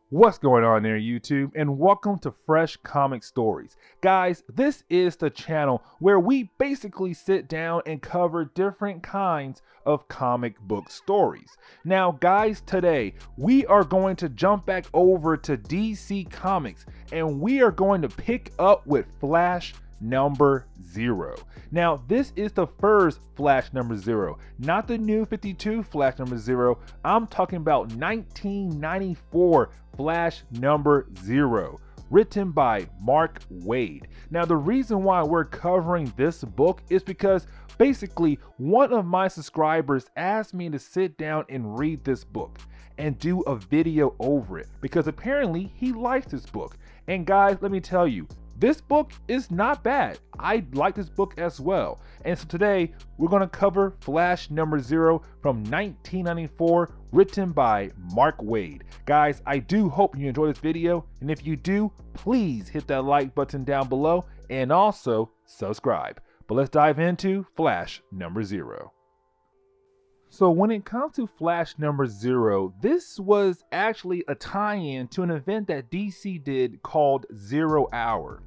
What's going on there, YouTube, and welcome to Fresh Comic Stories. Guys, this is the channel where we basically sit down and cover different kinds of comic book stories. Now, guys, today we are going to jump back over to DC Comics and we are going to pick up with Flash number 0. Now, this is the first Flash number 0, not the new 52 Flash number 0. I'm talking about 1994 Flash number 0, written by Mark Waid. Now, the reason why we're covering this book is because basically one of my subscribers asked me to sit down and read this book and do a video over it because apparently he likes this book. And guys, let me tell you, this book is not bad. I like this book as well. And so today we're going to cover Flash number 0 from 1994, written by Mark Waid. Guys, I do hope you enjoy this video. And if you do, please hit that like button down below and also subscribe. But let's dive into Flash number 0. So when it comes to Flash number 0, this was actually a tie-in to an event that DC did called 0 Hour,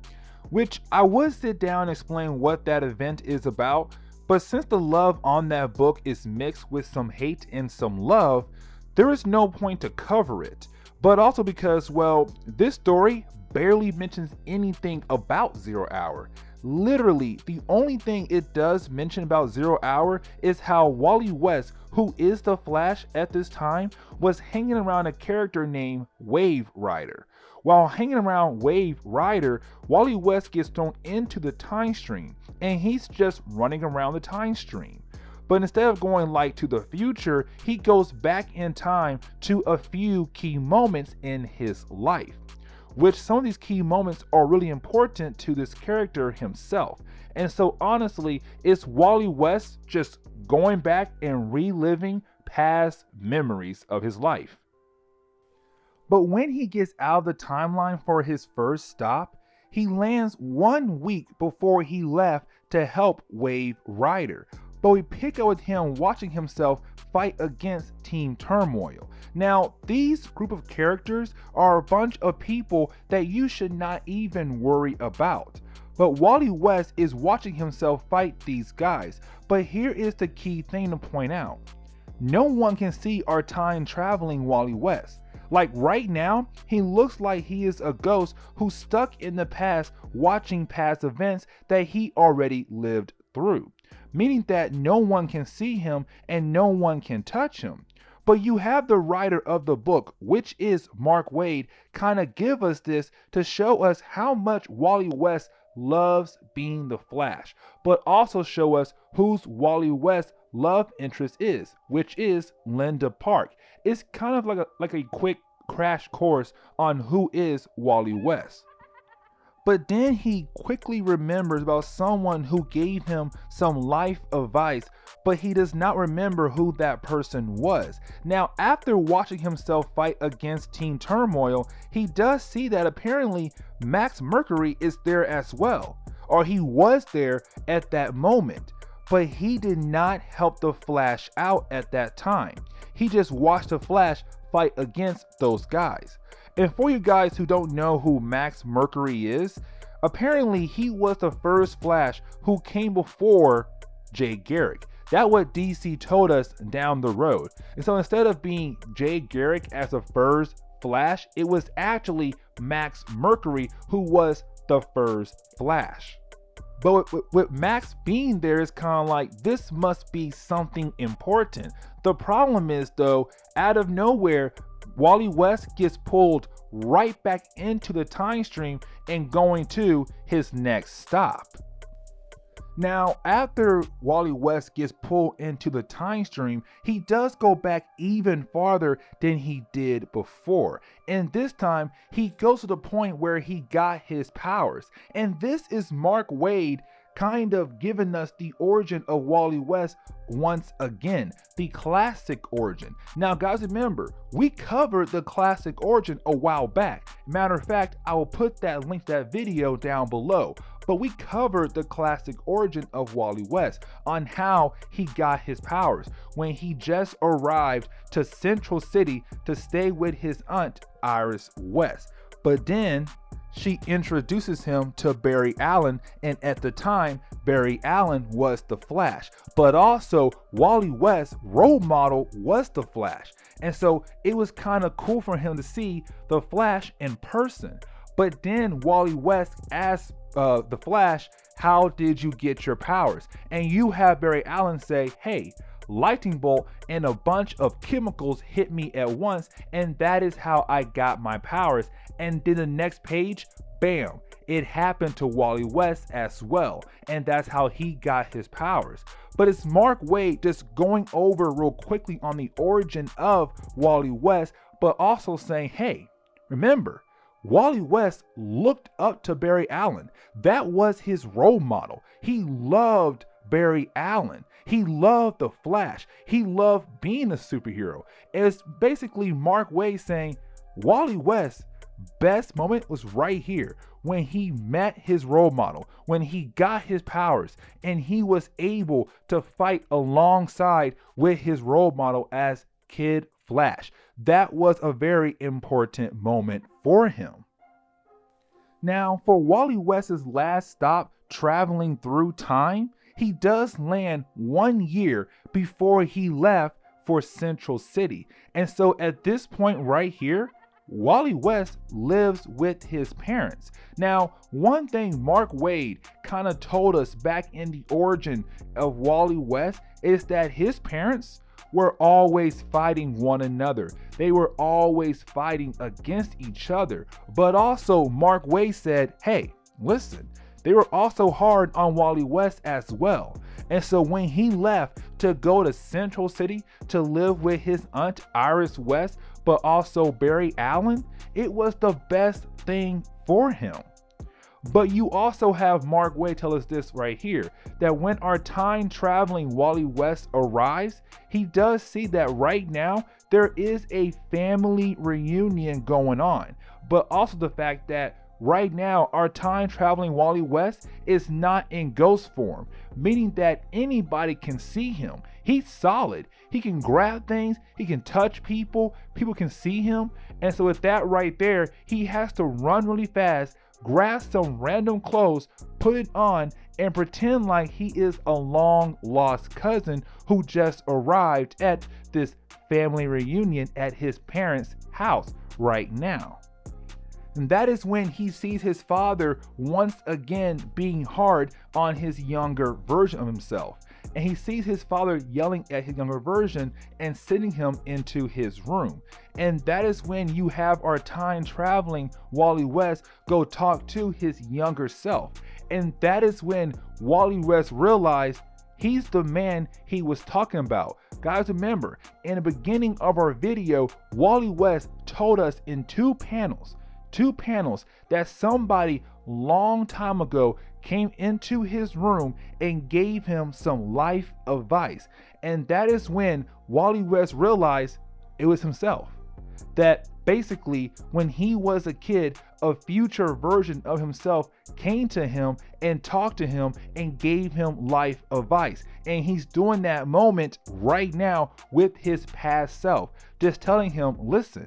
which I would sit down and explain what that event is about, but since the love on that book is mixed with some hate and some love, there is no point to cover it. But also because, well, this story barely mentions anything about 0 Hour. Literally, the only thing it does mention about 0 Hour is how Wally West, who is the Flash at this time, was hanging around a character named Wave Rider. While hanging around Wave Rider, Wally West gets thrown into the time stream, and he's just running around the time stream. But instead of going like to the future, he goes back in time to a few key moments in his life, which some of these key moments are really important to this character himself. And so honestly, it's Wally West just going back and reliving past memories of his life. But when he gets out of the timeline for his first stop, he lands 1 week before he left to help Wave Rider. But we pick up with him watching himself fight against Team Turmoil. Now, these group of characters are a bunch of people that you should not even worry about. But Wally West is watching himself fight these guys. But here is the key thing to point out. No one can see our time traveling Wally West. Like right now, he looks like he is a ghost who's stuck in the past watching past events that he already lived through, meaning that no one can see him and no one can touch him. But you have the writer of the book, which is Mark Waid, kind of give us this to show us how much Wally West loves being the Flash, but also show us who's Wally West's love interest is, which is Linda Park. It's kind of like a quick crash course on who is Wally West. But then he quickly remembers about someone who gave him some life advice, but he does not remember who that person was. Now, after watching himself fight against Team Turmoil, he does see that apparently Max Mercury is there as well, or he was there at that moment. But he did not help the Flash out at that time. He just watched the Flash fight against those guys. And for you guys who don't know who Max Mercury is, apparently he was the first Flash who came before Jay Garrick. That's what DC told us down the road. And so instead of being Jay Garrick as the first Flash, it was actually Max Mercury who was the first Flash. But with Max being there, it's kind of like, this must be something important. The problem is though, out of nowhere, Wally West gets pulled right back into the time stream and going to his next stop. Now, after Wally West gets pulled into the time stream, he does go back even farther than he did before. And this time, he goes to the point where he got his powers. And this is Mark Waid kind of giving us the origin of Wally West once again, the classic origin. Now guys, remember, we covered the classic origin a while back. Matter of fact, I will put that link to that video down below. but we covered the classic origin of Wally West on how he got his powers when he just arrived to Central City to stay with his aunt Iris West. But then she introduces him to Barry Allen, and at the time, Barry Allen was the Flash, but also Wally West's role model was the Flash. And so it was kind of cool for him to see the Flash in person. But then Wally West asked the Flash, how did you get your powers? And you have Barry Allen say, hey, lightning bolt and a bunch of chemicals hit me at once, and that is how I got my powers. And then the next page, bam, it happened to Wally West as well, and that's how he got his powers. But it's Mark Waid just going over real quickly on the origin of Wally West, but also saying, hey, remember, Wally West looked up to Barry Allen. That was his role model. He loved Barry Allen. He loved the Flash. He loved being a superhero. It's basically Mark Waid saying Wally West's best moment was right here when he met his role model, when he got his powers, and he was able to fight alongside with his role model as Kid Flash. That was a very important moment for him. Now, for Wally West's last stop traveling through time, he does land 1 year before he left for Central City. And so at this point right here, Wally West lives with his parents. Now, one thing Mark Waid kind of told us back in the origin of Wally West is that his parents were always fighting one another. They were always fighting against each other. But also Mark Waid said, hey, listen, they were also hard on Wally West as well. And so when he left to go to Central City to live with his aunt Iris West, but also Barry Allen, it was the best thing for him. But you also have Mark Waid tell us this right here, that when our time traveling Wally West arrives, he does see that right now there is a family reunion going on, but also the fact that right now our time traveling Wally West is not in ghost form, meaning that anybody can see him. He's solid. He can grab things, he can touch people, people can see him. And so with that right there, he has to run really fast, grab some random clothes, put it on, and pretend like he is a long lost cousin who just arrived at this family reunion at his parents' house right now. And that is when he sees his father once again being hard on his younger version of himself. And he sees his father yelling at his younger version and sending him into his room. And that is when you have our time traveling Wally West go talk to his younger self. And that is when Wally West realized he's the man he was talking about. Guys, remember, in the beginning of our video, Wally West told us in two panels that somebody long time ago came into his room and gave him some life advice. And that is when Wally West realized it was himself. That basically when he was a kid, a future version of himself came to him and talked to him and gave him life advice. And he's doing that moment right now with his past self, just telling him, listen,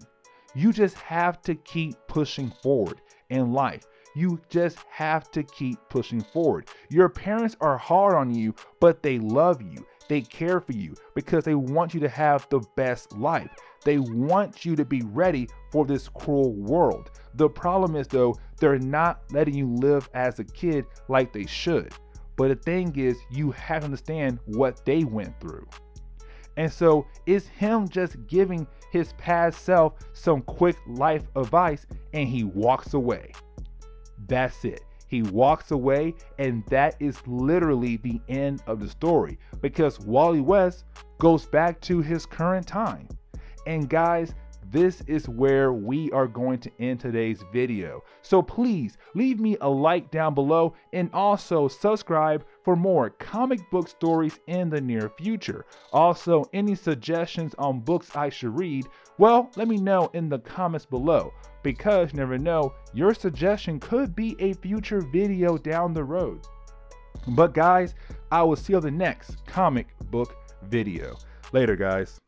you just have to keep pushing forward in life. You just have to keep pushing forward. Your parents are hard on you, but they love you. They care for you because they want you to have the best life. They want you to be ready for this cruel world. The problem is though, they're not letting you live as a kid like they should. But the thing is, you have to understand what they went through. And so it's him just giving his past self some quick life advice and he walks away. That's it. He walks away, and that is literally the end of the story because Wally West goes back to his current time. And guys, this is where we are going to end today's video. So please leave me a like down below and also subscribe for more comic book stories in the near future. Also, any suggestions on books I should read, well, let me know in the comments below. because you never know, your suggestion could be a future video down the road. But guys, I will see you on the next comic book video. Later, guys.